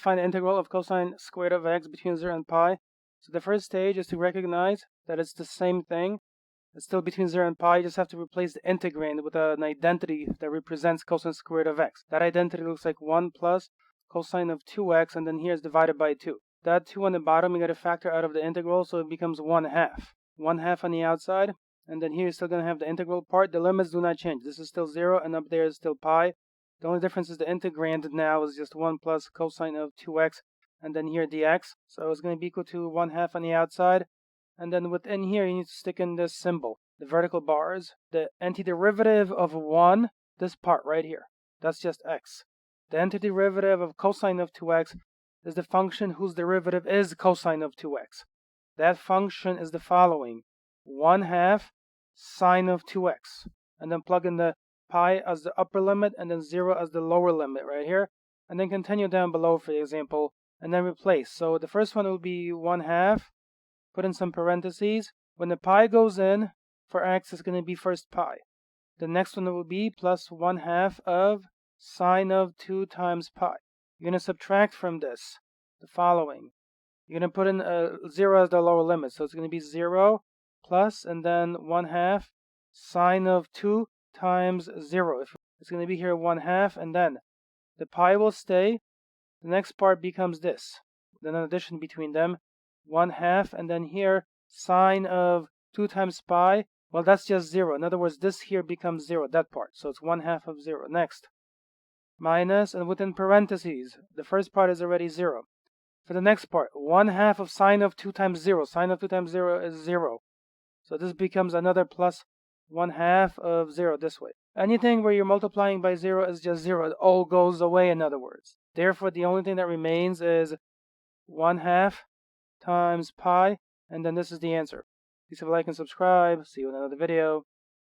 find the integral of cosine squared of x between 0 and pi. So the first stage is to recognize that it's the same thing. It's still between 0 and pi. You just have to replace the integrand with an identity that represents cosine squared of x. That identity looks like 1 plus cosine of 2x, and then here is divided by 2. That 2 on the bottom, you got to factor out of the integral, so it becomes 1/2. 1/2 on the outside, and then here you're still going to have the integral part. The limits do not change. This is still 0, and up there is still pi. The only difference is the integrand now is just 1 plus cosine of 2x, and then here dx. So it's going to be equal to 1/2 on the outside. And then within here, you need to stick in this symbol, the vertical bars. The antiderivative of 1, this part right here, that's just x. The antiderivative of cosine of 2x is the function whose derivative is cosine of 2x. That function is the following: 1/2 sine of 2x. And then plug in the pi as the upper limit and then 0 as the lower limit right here. And then continue down below, for example, and then replace. So the first one will be 1/2. Put in some parentheses. When the pi goes in, for x, it's going to be first pi. The next one will be plus 1/2 of sine of 2 times pi. You're going to subtract from this the following. You're going to put in 0 as the lower limit. So it's going to be 0 plus and then 1/2 sine of 2 times 0. It's going to be here 1/2, and then the pi will stay. The next part becomes this. Then an addition between them. 1/2, and then here sine of 2 times pi, well, that's just 0. In other words, this here becomes 0, that part. So it's 1/2 of 0. Next, minus, and within parentheses, the first part is already 0. For the next part, 1/2 of sine of 2 times 0. Sine of 2 times 0 is 0. So this becomes another plus 1/2 of 0 this way. Anything where you're multiplying by 0 is just 0. It all goes away, in other words. Therefore, the only thing that remains is 1/2 times pi, and then this is the answer. Please leave a like and subscribe. See you in another video.